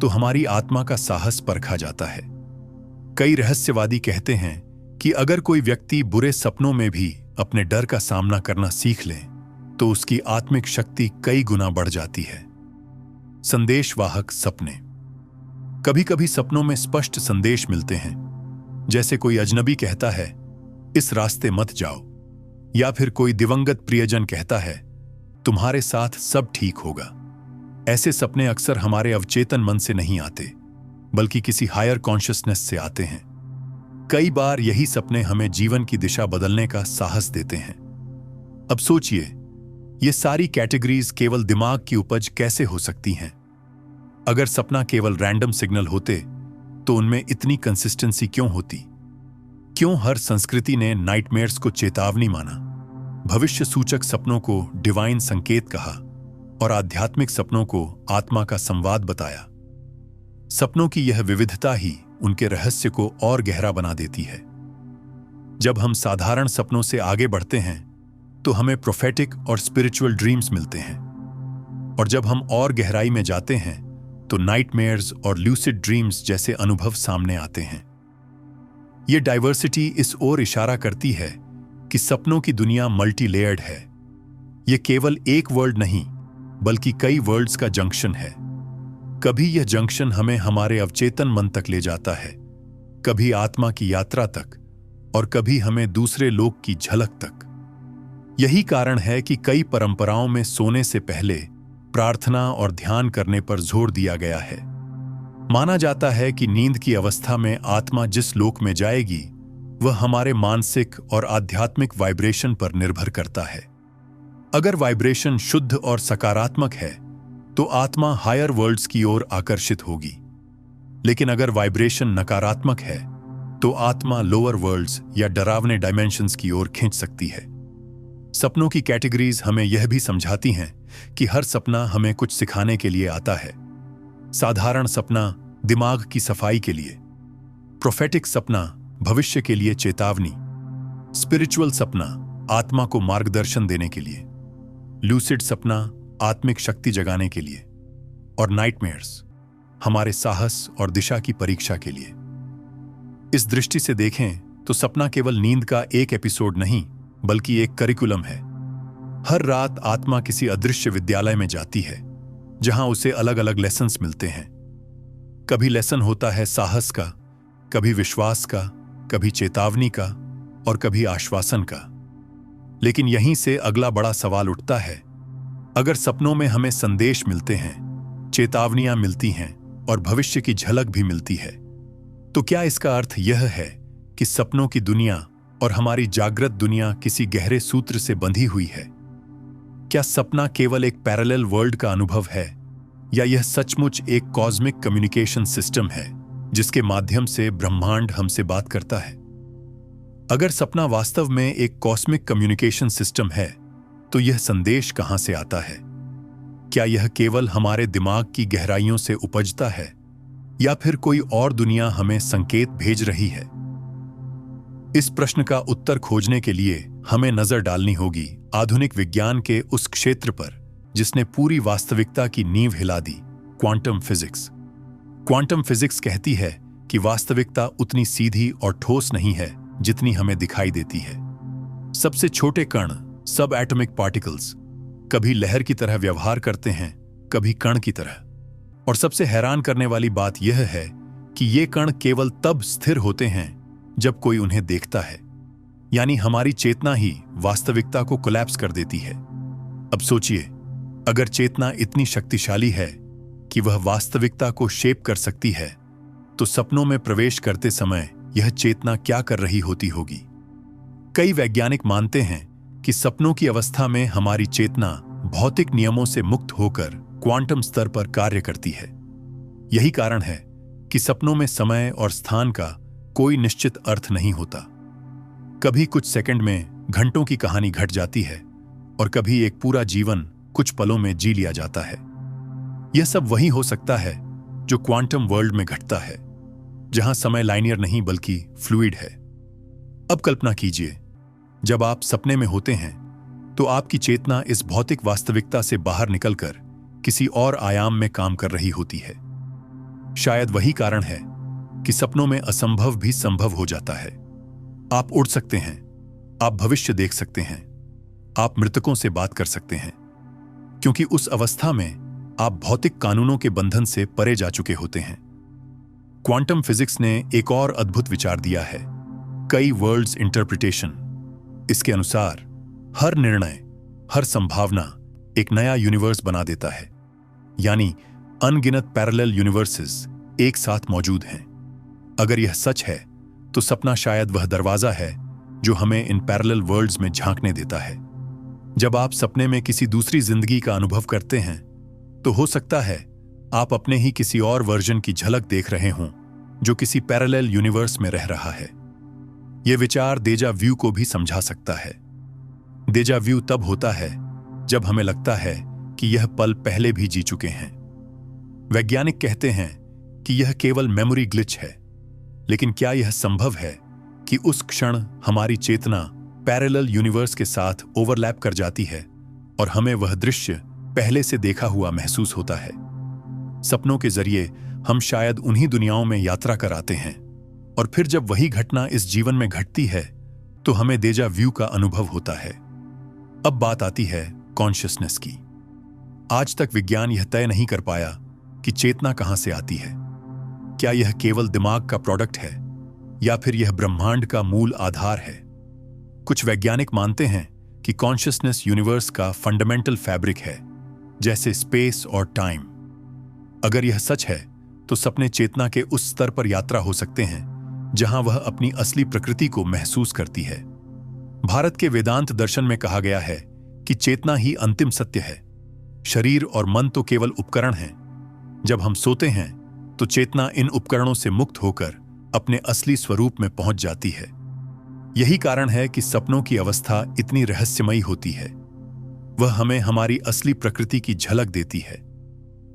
तो हमारी आत्मा का साहस परखा जाता है। कई रहस्यवादी कहते हैं कि अगर कोई व्यक्ति बुरे सपनों में भी अपने डर का सामना करना सीख ले तो उसकी आत्मिक शक्ति कई गुना बढ़ जाती है। संदेशवाहक सपने। कभी कभी सपनों में स्पष्ट संदेश मिलते हैं, जैसे कोई अजनबी कहता है, इस रास्ते मत जाओ, या फिर कोई दिवंगत प्रियजन कहता है, तुम्हारे साथ सब ठीक होगा। ऐसे सपने अक्सर हमारे अवचेतन मन से नहीं आते, बल्कि किसी हायर कॉन्शियसनेस से आते हैं। कई बार यही सपने हमें जीवन की दिशा बदलने का साहस देते हैं। अब सोचिए, ये सारी कैटेगरीज केवल दिमाग की उपज कैसे हो सकती हैं? अगर सपना केवल रैंडम सिग्नल होते तो उनमें इतनी कंसिस्टेंसी क्यों होती? क्यों हर संस्कृति ने नाइटमेयर्स को चेतावनी माना, भविष्य सूचक सपनों को डिवाइन संकेत कहा और आध्यात्मिक सपनों को आत्मा का संवाद बताया? सपनों की यह विविधता ही उनके रहस्य को और गहरा बना देती है। जब हम साधारण सपनों से आगे बढ़ते हैं तो हमें प्रोफेटिक और स्पिरिचुअल ड्रीम्स मिलते हैं, और जब हम और गहराई में जाते हैं तो नाइटमेयर्स और ल्यूसिड ड्रीम्स जैसे अनुभव सामने आते हैं। यह डाइवर्सिटी इस ओर इशारा करती है कि सपनों की दुनिया मल्टी लेयर्ड है। यह केवल एक वर्ल्ड नहीं बल्कि कई वर्ल्ड्स का जंक्शन है। कभी यह जंक्शन हमें हमारे अवचेतन मन तक ले जाता है, कभी आत्मा की यात्रा तक, और कभी हमें दूसरे लोक की झलक तक। यही कारण है कि कई परंपराओं में सोने से पहले प्रार्थना और ध्यान करने पर जोर दिया गया है। माना जाता है कि नींद की अवस्था में आत्मा जिस लोक में जाएगी वह हमारे मानसिक और आध्यात्मिक वाइब्रेशन पर निर्भर करता है। अगर वाइब्रेशन शुद्ध और सकारात्मक है तो आत्मा हायर वर्ल्ड्स की ओर आकर्षित होगी, लेकिन अगर वाइब्रेशन नकारात्मक है तो आत्मा लोअर वर्ल्ड्स या डरावने डायमेंशंस की ओर खींच सकती है। सपनों की कैटेगरीज हमें यह भी समझाती हैं कि हर सपना हमें कुछ सिखाने के लिए आता है। साधारण सपना दिमाग की सफाई के लिए, प्रोफेटिक सपना भविष्य के लिए चेतावनी, स्पिरिचुअल सपना आत्मा को मार्गदर्शन देने के लिए, लूसिड सपना आत्मिक शक्ति जगाने के लिए, और नाइटमेयर्स हमारे साहस और दिशा की परीक्षा के लिए। इस दृष्टि से देखें तो सपना केवल नींद का एक एपिसोड नहीं बल्कि एक करिकुलम है। हर रात आत्मा किसी अदृश्य विद्यालय में जाती है जहां उसे अलग अलग लेसन्स मिलते हैं। कभी लेसन होता है साहस का, कभी विश्वास का, कभी चेतावनी का और कभी आश्वासन का। लेकिन यहीं से अगला बड़ा सवाल उठता है, अगर सपनों में हमें संदेश मिलते हैं, चेतावनियां मिलती हैं और भविष्य की झलक भी मिलती है, तो क्या इसका अर्थ यह है कि सपनों की दुनिया और हमारी जागृत दुनिया किसी गहरे सूत्र से बंधी हुई है? क्या सपना केवल एक पैरेलल वर्ल्ड का अनुभव है, या यह सचमुच एक कॉस्मिक कम्युनिकेशन सिस्टम है जिसके माध्यम से ब्रह्मांड हमसे बात करता है? अगर सपना वास्तव में एक कॉस्मिक कम्युनिकेशन सिस्टम है तो यह संदेश कहां से आता है? क्या यह केवल हमारे दिमाग की गहराइयों से उपजता है, या फिर कोई और दुनिया हमें संकेत भेज रही है? इस प्रश्न का उत्तर खोजने के लिए हमें नजर डालनी होगी आधुनिक विज्ञान के उस क्षेत्र पर जिसने पूरी वास्तविकता की नींव हिला दी, क्वांटम फिजिक्स। क्वांटम फिजिक्स कहती है कि वास्तविकता उतनी सीधी और ठोस नहीं है जितनी हमें दिखाई देती है। सबसे छोटे कण, सब एटॉमिक पार्टिकल्स, कभी लहर की तरह व्यवहार करते हैं, कभी कण की तरह। और सबसे हैरान करने वाली बात यह है कि ये कण केवल तब स्थिर होते हैं जब कोई उन्हें देखता है, यानी हमारी चेतना ही वास्तविकता को कोलैप्स कर देती है। अब सोचिए, अगर चेतना इतनी शक्तिशाली है कि वह वास्तविकता को शेप कर सकती है, तो सपनों में प्रवेश करते समय यह चेतना क्या कर रही होती होगी? कई वैज्ञानिक मानते हैं कि सपनों की अवस्था में हमारी चेतना भौतिक नियमों से मुक्त होकर क्वांटम स्तर पर कार्य करती है। यही कारण है कि सपनों में समय और स्थान का कोई निश्चित अर्थ नहीं होता। कभी कुछ सेकंड में घंटों की कहानी घट जाती है और कभी एक पूरा जीवन कुछ पलों में जी लिया जाता है। यह सब वही हो सकता है जो क्वांटम वर्ल्ड में घटता है, जहां समय लाइनियर नहीं बल्कि फ्लूइड है। अब कल्पना कीजिए, जब आप सपने में होते हैं तो आपकी चेतना इस भौतिक वास्तविकता से बाहर निकलकर किसी और आयाम में काम कर रही होती है। शायद वही कारण है कि सपनों में असंभव भी संभव हो जाता है। आप उड़ सकते हैं, आप भविष्य देख सकते हैं, आप मृतकों से बात कर सकते हैं, क्योंकि उस अवस्था में आप भौतिक कानूनों के बंधन से परे जा चुके होते हैं। क्वांटम फिजिक्स ने एक और अद्भुत विचार दिया है, कई वर्ल्ड्स इंटरप्रिटेशन। इसके अनुसार हर निर्णय, हर संभावना एक नया यूनिवर्स बना देता है, यानी अनगिनत पैरेलल यूनिवर्सेस एक साथ मौजूद हैं। अगर यह सच है तो सपना शायद वह दरवाजा है जो हमें इन पैरेलल वर्ल्ड्स में झांकने देता है। जब आप सपने में किसी दूसरी जिंदगी का अनुभव करते हैं तो हो सकता है आप अपने ही किसी और वर्जन की झलक देख रहे हों जो किसी पैरेलल यूनिवर्स में रह रहा है। यह विचार डेजा व्यू को भी समझा सकता है। डेजा व्यू तब होता है जब हमें लगता है कि यह पल पहले भी जी चुके हैं। वैज्ञानिक कहते हैं कि यह केवल मेमोरी ग्लिच है, लेकिन क्या यह संभव है कि उस क्षण हमारी चेतना पैरेलल यूनिवर्स के साथ ओवरलैप कर जाती है और हमें वह दृश्य पहले से देखा हुआ महसूस होता है? सपनों के जरिए हम शायद उन्हीं दुनियाओं में यात्रा कर आते हैं और फिर जब वही घटना इस जीवन में घटती है तो हमें डेजा व्यू का अनुभव होता है। अब बात आती है कॉन्शियसनेस की। आज तक विज्ञान यह तय नहीं कर पाया कि चेतना कहां से आती है। क्या यह केवल दिमाग का प्रोडक्ट है या फिर यह ब्रह्मांड का मूल आधार है? कुछ वैज्ञानिक मानते हैं कि कॉन्शियसनेस यूनिवर्स का फंडामेंटल फैब्रिक है, जैसे स्पेस और टाइम। अगर यह सच है तो सपने चेतना के उस स्तर पर यात्रा हो सकते हैं जहां वह अपनी असली प्रकृति को महसूस करती है। भारत के वेदांत दर्शन में कहा गया है कि चेतना ही अंतिम सत्य है। शरीर और मन तो केवल उपकरण हैं। जब हम सोते हैं तो चेतना इन उपकरणों से मुक्त होकर अपने असली स्वरूप में पहुंच जाती है। यही कारण है कि सपनों की अवस्था इतनी रहस्यमयी होती है। वह हमें हमारी असली प्रकृति की झलक देती है,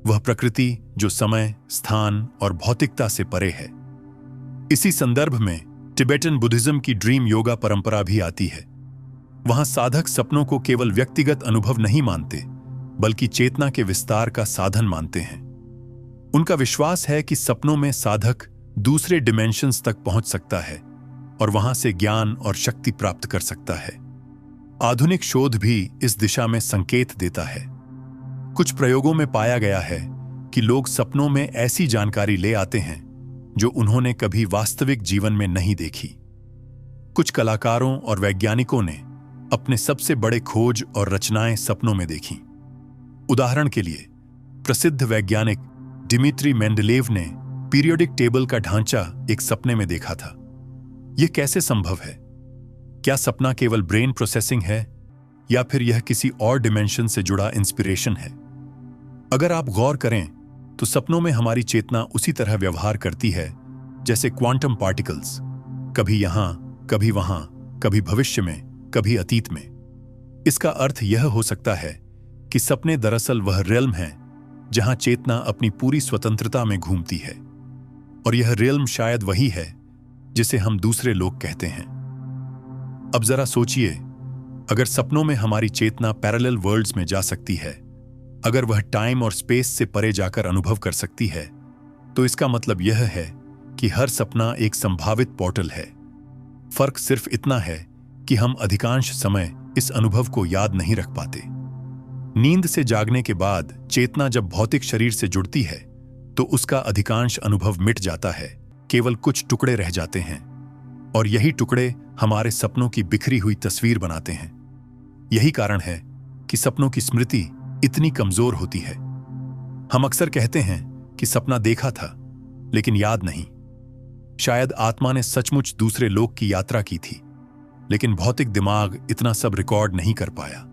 वह प्रकृति जो समय, स्थान और भौतिकता से परे है। इसी संदर्भ में टिबेटन बुद्धिज्म की ड्रीम योगा परंपरा भी आती है। वहां साधक सपनों को केवल व्यक्तिगत अनुभव नहीं मानते, बल्कि चेतना के विस्तार का साधन मानते हैं। उनका विश्वास है कि सपनों में साधक दूसरे डिमेंशंस तक पहुंच सकता है और वहां से ज्ञान और शक्ति प्राप्त कर सकता है। आधुनिक शोध भी इस दिशा में संकेत देता है। कुछ प्रयोगों में पाया गया है कि लोग सपनों में ऐसी जानकारी ले आते हैं जो उन्होंने कभी वास्तविक जीवन में नहीं देखी। कुछ कलाकारों और वैज्ञानिकों ने अपने सबसे बड़े खोज और रचनाएं सपनों में देखी। उदाहरण के लिए, प्रसिद्ध वैज्ञानिक डिमित्री मेंडलेव ने पीरियोडिक टेबल का ढांचा एक सपने में देखा था। यह कैसे संभव है? क्या सपना केवल ब्रेन प्रोसेसिंग है या फिर यह किसी और डिमेंशन से जुड़ा इंस्पिरेशन है? अगर आप गौर करें तो सपनों में हमारी चेतना उसी तरह व्यवहार करती है जैसे क्वांटम पार्टिकल्स, कभी यहां, कभी वहां, कभी भविष्य में, कभी अतीत में। इसका अर्थ यह हो सकता है कि सपने दरअसल वह रियल्म है जहां चेतना अपनी पूरी स्वतंत्रता में घूमती है, और यह रियल्म शायद वही है जिसे हम दूसरे लोग कहते हैं। अब जरा सोचिए, अगर सपनों में हमारी चेतना पैरेलल वर्ल्ड्स में जा सकती है, अगर वह टाइम और स्पेस से परे जाकर अनुभव कर सकती है, तो इसका मतलब यह है कि हर सपना एक संभावित पोर्टल है। फर्क सिर्फ इतना है कि हम अधिकांश समय इस अनुभव को याद नहीं रख पाते। नींद से जागने के बाद चेतना जब भौतिक शरीर से जुड़ती है तो उसका अधिकांश अनुभव मिट जाता है, केवल कुछ टुकड़े रह जाते हैं, और यही टुकड़े हमारे सपनों की बिखरी हुई तस्वीर बनाते हैं। यही कारण है कि सपनों की स्मृति इतनी कमजोर होती है। हम अक्सर कहते हैं कि सपना देखा था लेकिन याद नहीं। शायद आत्मा ने सचमुच दूसरे लोक की यात्रा की थी, लेकिन भौतिक दिमाग इतना सब रिकॉर्ड नहीं कर पाया।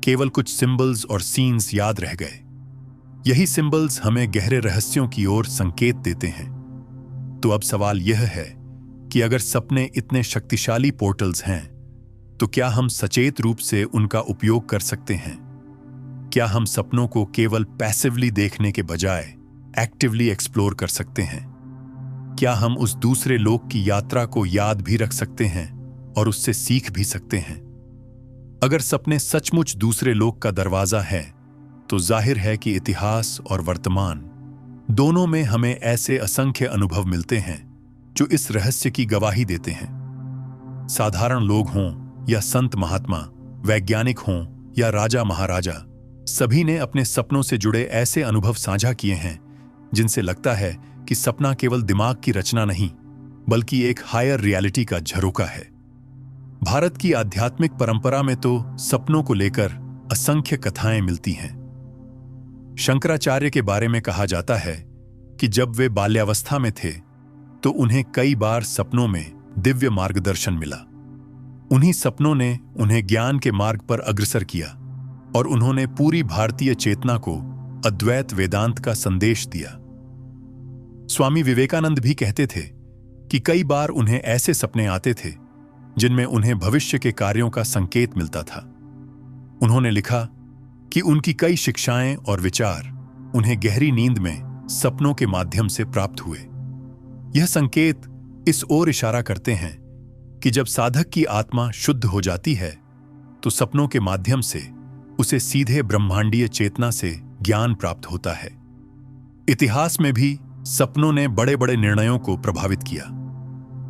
केवल कुछ सिंबल्स और सीन्स याद रह गए। यही सिंबल्स हमें गहरे रहस्यों की ओर संकेत देते हैं। तो अब सवाल यह है कि अगर सपने इतने शक्तिशाली पोर्टल्स हैं, तो क्या हम सचेत रूप से उनका उपयोग कर सकते हैं? क्या हम सपनों को केवल पैसिवली देखने के बजाय एक्टिवली एक्सप्लोर कर सकते हैं? क्या हम उस दूसरे लोक की यात्रा को याद भी रख सकते हैं और उससे सीख भी सकते हैं? अगर सपने सचमुच दूसरे लोक का दरवाजा है, तो जाहिर है कि इतिहास और वर्तमान दोनों में हमें ऐसे असंख्य अनुभव मिलते हैं जो इस रहस्य की गवाही देते हैं। साधारण लोग हों या संत महात्मा, वैज्ञानिक हों या राजा महाराजा, सभी ने अपने सपनों से जुड़े ऐसे अनुभव साझा किए हैं जिनसे लगता है कि सपना केवल दिमाग की रचना नहीं, बल्कि एक हायर रियलिटी का झरोका है। भारत की आध्यात्मिक परंपरा में तो सपनों को लेकर असंख्य कथाएं मिलती हैं। शंकराचार्य के बारे में कहा जाता है कि जब वे बाल्यावस्था में थे तो उन्हें कई बार सपनों में दिव्य मार्गदर्शन मिला। उन्हीं सपनों ने उन्हें ज्ञान के मार्ग पर अग्रसर किया और उन्होंने पूरी भारतीय चेतना को अद्वैत वेदांत का संदेश दिया। स्वामी विवेकानंद भी कहते थे कि कई बार उन्हें ऐसे सपने आते थे जिनमें उन्हें भविष्य के कार्यों का संकेत मिलता था। उन्होंने लिखा कि उनकी कई शिक्षाएं और विचार उन्हें गहरी नींद में सपनों के माध्यम से प्राप्त हुए। यह संकेत इस ओर इशारा करते हैं कि जब साधक की आत्मा शुद्ध हो जाती है, तो सपनों के माध्यम से उसे सीधे ब्रह्मांडीय चेतना से ज्ञान प्राप्त होता है। इतिहास में भी सपनों ने बड़े बड़े निर्णयों को प्रभावित किया।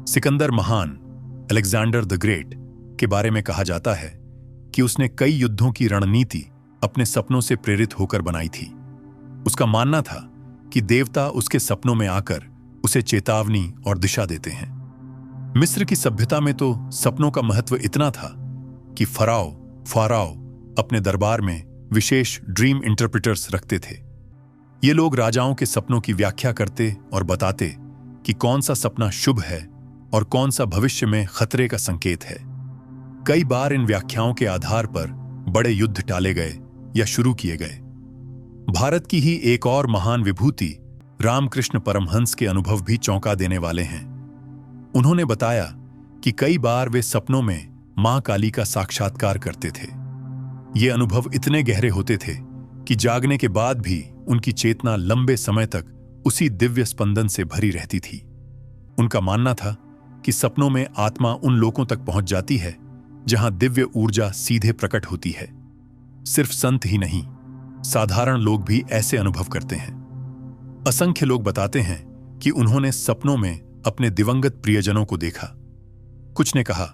सिकंदर महान, अलेक्जेंडर द ग्रेट के बारे में कहा जाता है कि उसने कई युद्धों की रणनीति अपने सपनों से प्रेरित होकर बनाई थी। उसका मानना था कि देवता उसके सपनों में आकर उसे चेतावनी और दिशा देते हैं। मिस्र की सभ्यता में तो सपनों का महत्व इतना था कि फाराओ अपने दरबार में विशेष ड्रीम इंटरप्रेटर्स रखते थे। ये लोग राजाओं के सपनों की व्याख्या करते और बताते कि कौन सा सपना शुभ है और कौन सा भविष्य में खतरे का संकेत है। कई बार इन व्याख्याओं के आधार पर बड़े युद्ध टाले गए या शुरू किए गए। भारत की ही एक और महान विभूति रामकृष्ण परमहंस के अनुभव भी चौंका देने वाले हैं। उन्होंने बताया कि कई बार वे सपनों में मां काली का साक्षात्कार करते थे। ये अनुभव इतने गहरे होते थे कि जागने के बाद भी उनकी चेतना लंबे समय तक उसी दिव्य स्पंदन से भरी रहती थी। उनका मानना था कि सपनों में आत्मा उन लोकों तक पहुंच जाती है जहां दिव्य ऊर्जा सीधे प्रकट होती है। सिर्फ संत ही नहीं, साधारण लोग भी ऐसे अनुभव करते हैं। असंख्य लोग बताते हैं कि उन्होंने सपनों में अपने दिवंगत प्रियजनों को देखा। कुछ ने कहा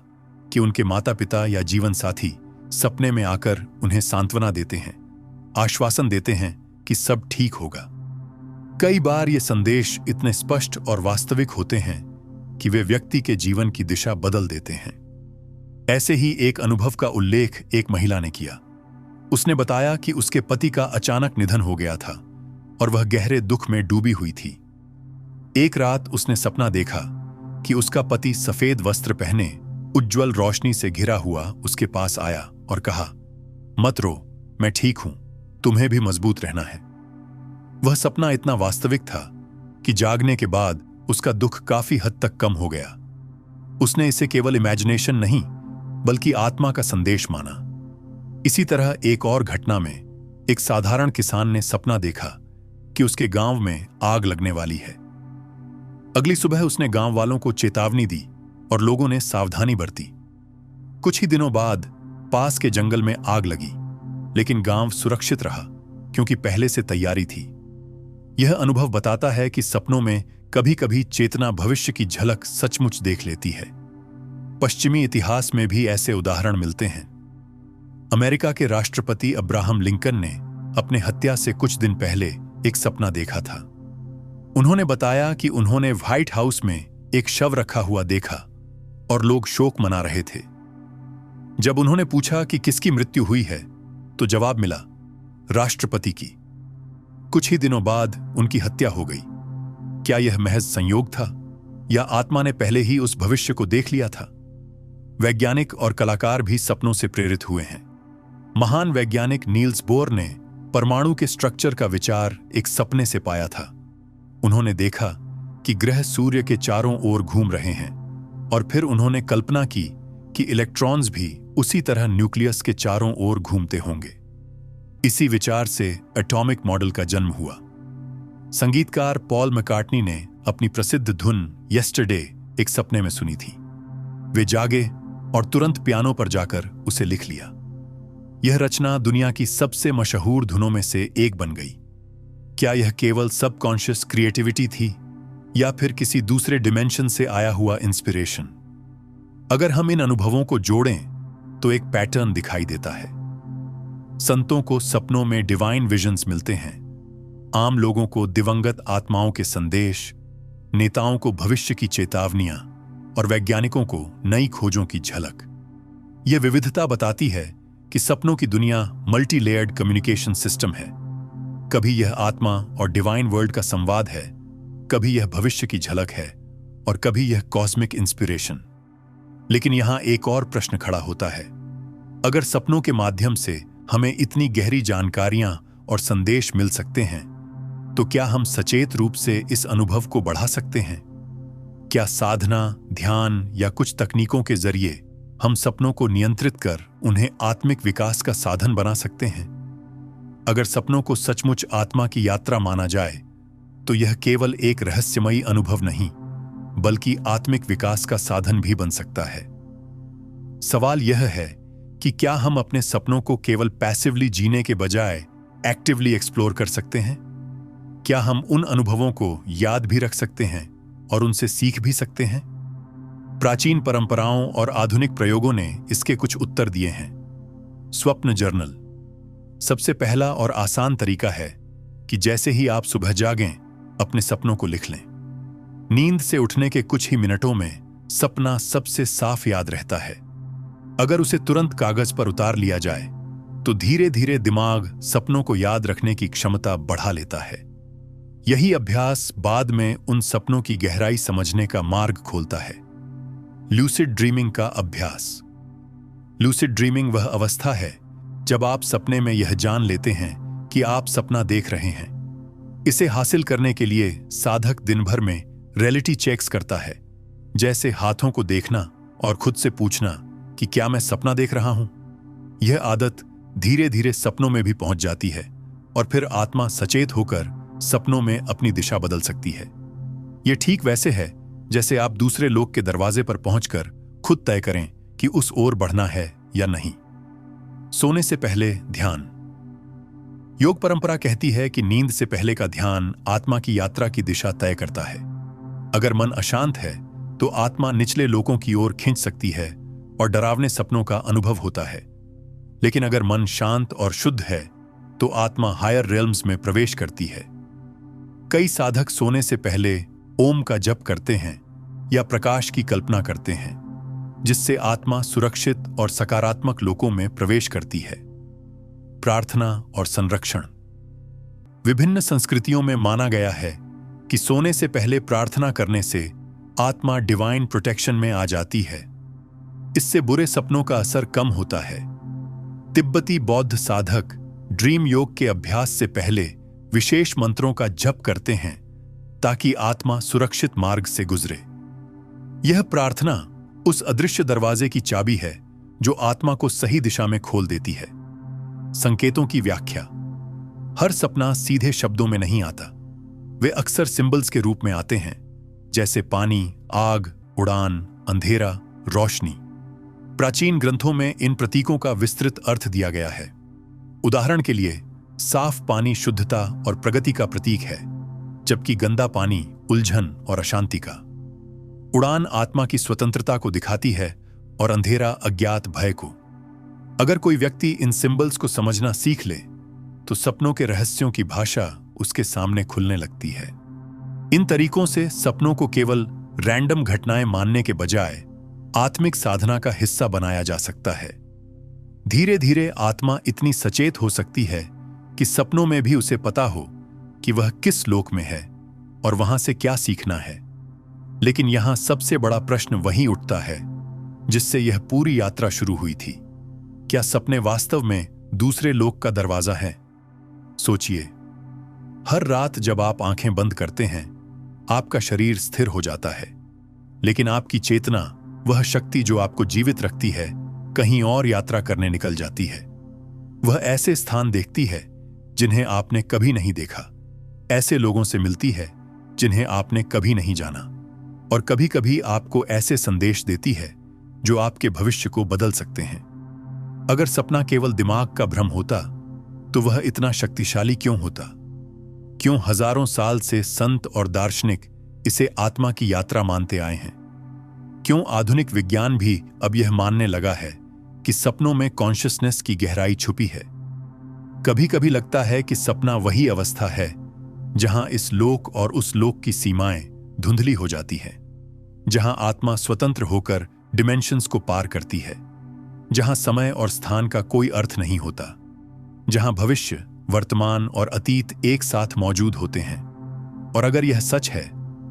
कि उनके माता पिता या जीवन साथी सपने में आकर उन्हें सांत्वना देते हैं, आश्वासन देते हैं कि सब ठीक होगा। कई बार ये संदेश इतने स्पष्ट और वास्तविक होते हैं कि वे व्यक्ति के जीवन की दिशा बदल देते हैं। ऐसे ही एक अनुभव का उल्लेख एक महिला ने किया। उसने बताया कि उसके पति का अचानक निधन हो गया था और वह गहरे दुख में डूबी हुई थी। एक रात उसने सपना देखा कि उसका पति सफेद वस्त्र पहने उज्ज्वल रोशनी से घिरा हुआ उसके पास आया और कहा, मत रो, मैं ठीक हूं, तुम्हें भी मजबूत रहना है। वह सपना इतना वास्तविक था कि जागने के बाद उसका दुख काफी हद तक कम हो गया। उसने इसे केवल इमेजिनेशन नहीं, बल्कि आत्मा का संदेश माना। इसी तरह एक और घटना में एक साधारण किसान ने सपना देखा कि उसके गांव में आग लगने वाली है। अगली सुबह उसने गांव वालों को चेतावनी दी और लोगों ने सावधानी बरती। कुछ ही दिनों बाद पास के जंगल में आग लगी, लेकिन गांव सुरक्षित रहा क्योंकि पहले से तैयारी थी। यह अनुभव बताता है कि सपनों में कभी-कभी चेतना भविष्य की झलक सचमुच देख लेती है। पश्चिमी इतिहास में भी ऐसे उदाहरण मिलते हैं। अमेरिका के राष्ट्रपति अब्राहम लिंकन ने अपने हत्या से कुछ दिन पहले एक सपना देखा था। उन्होंने बताया कि उन्होंने व्हाइट हाउस में एक शव रखा हुआ देखा और लोग शोक मना रहे थे। जब उन्होंने पूछा कि किसकी मृत्यु हुई है, तो जवाब मिला, राष्ट्रपति की। कुछ ही दिनों बाद उनकी हत्या हो गई। क्या यह महज संयोग था या आत्मा ने पहले ही उस भविष्य को देख लिया था? वैज्ञानिक और कलाकार भी सपनों से प्रेरित हुए हैं। महान वैज्ञानिक नील्स बोर ने परमाणु के स्ट्रक्चर का विचार एक सपने से पाया था। उन्होंने देखा कि ग्रह सूर्य के चारों ओर घूम रहे हैं और फिर उन्होंने कल्पना की कि इलेक्ट्रॉन्स भी उसी तरह न्यूक्लियस के चारों ओर घूमते होंगे। इसी विचार से एटॉमिक मॉडल का जन्म हुआ। संगीतकार पॉल मैकार्टनी ने अपनी प्रसिद्ध धुन यस्टरडे एक सपने में सुनी थी। वे जागे और तुरंत पियानो पर जाकर उसे लिख लिया। यह रचना दुनिया की सबसे मशहूर धुनों में से एक बन गई। क्या यह केवल सबकॉन्शियस क्रिएटिविटी थी या फिर किसी दूसरे डिमेंशन से आया हुआ इंस्पिरेशन? अगर हम इन अनुभवों को जोड़ें तो एक पैटर्न दिखाई देता है। संतों को सपनों में डिवाइन विजन्स मिलते हैं, आम लोगों को दिवंगत आत्माओं के संदेश, नेताओं को भविष्य की चेतावनियां और वैज्ञानिकों को नई खोजों की झलक। यह विविधता बताती है कि सपनों की दुनिया मल्टी लेयर्ड कम्युनिकेशन सिस्टम है। कभी यह आत्मा और डिवाइन वर्ल्ड का संवाद है, कभी यह भविष्य की झलक है और कभी यह कॉस्मिक इंस्पिरेशन। लेकिन यहां एक और प्रश्न खड़ा होता है। अगर सपनों के माध्यम से हमें इतनी गहरी जानकारियां और संदेश मिल सकते हैं, तो क्या हम सचेत रूप से इस अनुभव को बढ़ा सकते हैं? क्या साधना, ध्यान या कुछ तकनीकों के जरिए हम सपनों को नियंत्रित कर उन्हें आत्मिक विकास का साधन बना सकते हैं? अगर सपनों को सचमुच आत्मा की यात्रा माना जाए, तो यह केवल एक रहस्यमयी अनुभव नहीं, बल्कि आत्मिक विकास का साधन भी बन सकता है। सवाल यह है कि क्या हम अपने सपनों को केवल पैसिवली जीने के बजाय एक्टिवली एक्सप्लोर कर सकते हैं? क्या हम उन अनुभवों को याद भी रख सकते हैं और उनसे सीख भी सकते हैं? प्राचीन परंपराओं और आधुनिक प्रयोगों ने इसके कुछ उत्तर दिए हैं। स्वप्न जर्नल सबसे पहला और आसान तरीका है कि जैसे ही आप सुबह जागें, अपने सपनों को लिख लें। नींद से उठने के कुछ ही मिनटों में सपना सबसे साफ याद रहता है। अगर उसे तुरंत कागज पर उतार लिया जाए, तो धीरे धीरे दिमाग सपनों को याद रखने की क्षमता बढ़ा लेता है। यही अभ्यास बाद में उन सपनों की गहराई समझने का मार्ग खोलता है। लूसिड ड्रीमिंग का अभ्यास। लूसिड ड्रीमिंग वह अवस्था है जब आप सपने में यह जान लेते हैं कि आप सपना देख रहे हैं। इसे हासिल करने के लिए साधक दिन भर में रियलिटी चेक्स करता है, जैसे हाथों को देखना और खुद से पूछना कि क्या मैं सपना देख रहा हूं। यह आदत धीरे धीरे सपनों में भी पहुंच जाती है और फिर आत्मा सचेत होकर सपनों में अपनी दिशा बदल सकती है। यह ठीक वैसे है जैसे आप दूसरे लोग के दरवाजे पर पहुंचकर खुद तय करें कि उस ओर बढ़ना है या नहीं। सोने से पहले ध्यान। योग परंपरा कहती है कि नींद से पहले का ध्यान आत्मा की यात्रा की दिशा तय करता है। अगर मन अशांत है, तो आत्मा निचले लोकों की ओर खींच सकती है और डरावने सपनों का अनुभव होता है। लेकिन अगर मन शांत और शुद्ध है, तो आत्मा हायर रियल्म्स में प्रवेश करती है। कई साधक सोने से पहले ओम का जप करते हैं या प्रकाश की कल्पना करते हैं, जिससे आत्मा सुरक्षित और सकारात्मक लोकों में प्रवेश करती है। प्रार्थना और संरक्षण। विभिन्न संस्कृतियों में माना गया है कि सोने से पहले प्रार्थना करने से आत्मा डिवाइन प्रोटेक्शन में आ जाती है। इससे बुरे सपनों का असर कम होता है। तिब्बती बौद्ध साधक ड्रीम योग के अभ्यास से पहले विशेष मंत्रों का जप करते हैं ताकि आत्मा सुरक्षित मार्ग से गुजरे। यह प्रार्थना उस अदृश्य दरवाजे की चाबी है जो आत्मा को सही दिशा में खोल देती है। संकेतों की व्याख्या। हर सपना सीधे शब्दों में नहीं आता। वे अक्सर सिंबल्स के रूप में आते हैं, जैसे पानी, आग, उड़ान, अंधेरा, रोशनी। प्राचीन ग्रंथों में इन प्रतीकों का विस्तृत अर्थ दिया गया है। उदाहरण के लिए, साफ पानी शुद्धता और प्रगति का प्रतीक है, जबकि गंदा पानी उलझन और अशांति का। उड़ान आत्मा की स्वतंत्रता को दिखाती है और अंधेरा अज्ञात भय को। अगर कोई व्यक्ति इन सिंबल्स को समझना सीख ले, तो सपनों के रहस्यों की भाषा उसके सामने खुलने लगती है। इन तरीकों से सपनों को केवल रैंडम घटनाएं मानने के बजाय आत्मिक साधना का हिस्सा बनाया जा सकता है। धीरे धीरे आत्मा इतनी सचेत हो सकती है कि सपनों में भी उसे पता हो कि वह किस लोक में है और वहां से क्या सीखना है। लेकिन यहां सबसे बड़ा प्रश्न वही उठता है जिससे यह पूरी यात्रा शुरू हुई थी। क्या सपने वास्तव में दूसरे लोक का दरवाजा है? सोचिए, हर रात जब आप आंखें बंद करते हैं, आपका शरीर स्थिर हो जाता है, लेकिन आपकी चेतना, वह शक्ति जो आपको जीवित रखती है, कहीं और यात्रा करने निकल जाती है। वह ऐसे स्थान देखती है जिन्हें आपने कभी नहीं देखा, ऐसे लोगों से मिलती है जिन्हें आपने कभी नहीं जाना, और कभी कभी आपको ऐसे संदेश देती है जो आपके भविष्य को बदल सकते हैं। अगर सपना केवल दिमाग का भ्रम होता तो वह इतना शक्तिशाली क्यों होता? क्यों हजारों साल से संत और दार्शनिक इसे आत्मा की यात्रा मानते आए हैं? क्यों आधुनिक विज्ञान भी अब यह मानने लगा है कि सपनों में कॉन्शियसनेस की गहराई छुपी है? कभी कभी लगता है कि सपना वही अवस्था है जहां इस लोक और उस लोक की सीमाएं धुंधली हो जाती हैं, जहां आत्मा स्वतंत्र होकर डिमेंशंस को पार करती है, जहां समय और स्थान का कोई अर्थ नहीं होता, जहां भविष्य, वर्तमान और अतीत एक साथ मौजूद होते हैं। और अगर यह सच है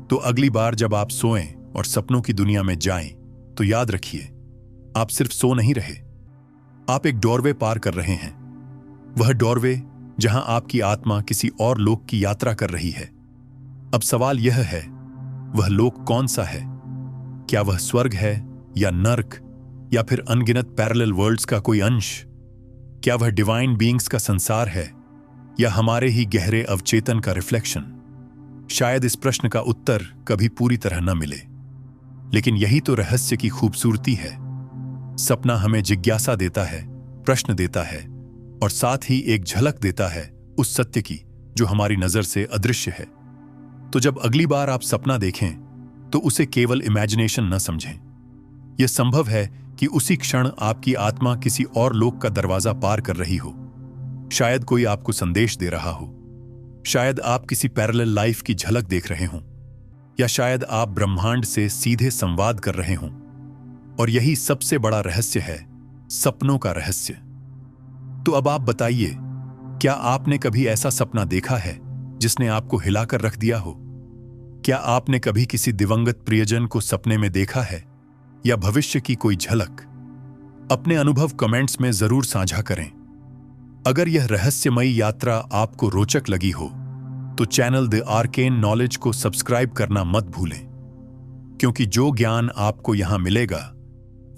तो अगली बार जब आप सोएं और सपनों की दुनिया में जाएं, तो याद रखिए, आप सिर्फ सो नहीं रहे, आप एक डोरवे पार कर रहे हैं। वह डोरवे जहां आपकी आत्मा किसी और लोक की यात्रा कर रही है। अब सवाल यह है, वह लोक कौन सा है? क्या वह स्वर्ग है या नर्क, या फिर अनगिनत पैरेलल वर्ल्ड्स का कोई अंश? क्या वह डिवाइन बीइंग्स का संसार है या हमारे ही गहरे अवचेतन का रिफ्लेक्शन? शायद इस प्रश्न का उत्तर कभी पूरी तरह न मिले, लेकिन यही तो रहस्य की खूबसूरती है। सपना हमें जिज्ञासा देता है, प्रश्न देता है, और साथ ही एक झलक देता है उस सत्य की जो हमारी नजर से अदृश्य है। तो जब अगली बार आप सपना देखें तो उसे केवल इमेजिनेशन न समझें। यह संभव है कि उसी क्षण आपकी आत्मा किसी और लोक का दरवाजा पार कर रही हो। शायद कोई आपको संदेश दे रहा हो, शायद आप किसी पैरेलल लाइफ की झलक देख रहे हों, या शायद आप ब्रह्मांड से सीधे संवाद कर रहे हों। और यही सबसे बड़ा रहस्य है, सपनों का रहस्य। तो अब आप बताइए, क्या आपने कभी ऐसा सपना देखा है जिसने आपको हिलाकर रख दिया हो? क्या आपने कभी किसी दिवंगत प्रियजन को सपने में देखा है, या भविष्य की कोई झलक? अपने अनुभव कमेंट्स में जरूर साझा करें। अगर यह रहस्यमयी यात्रा आपको रोचक लगी हो तो चैनल द आर्केन नॉलेज को सब्सक्राइब करना मत भूलें, क्योंकि जो ज्ञान आपको यहां मिलेगा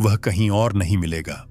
वह कहीं और नहीं मिलेगा।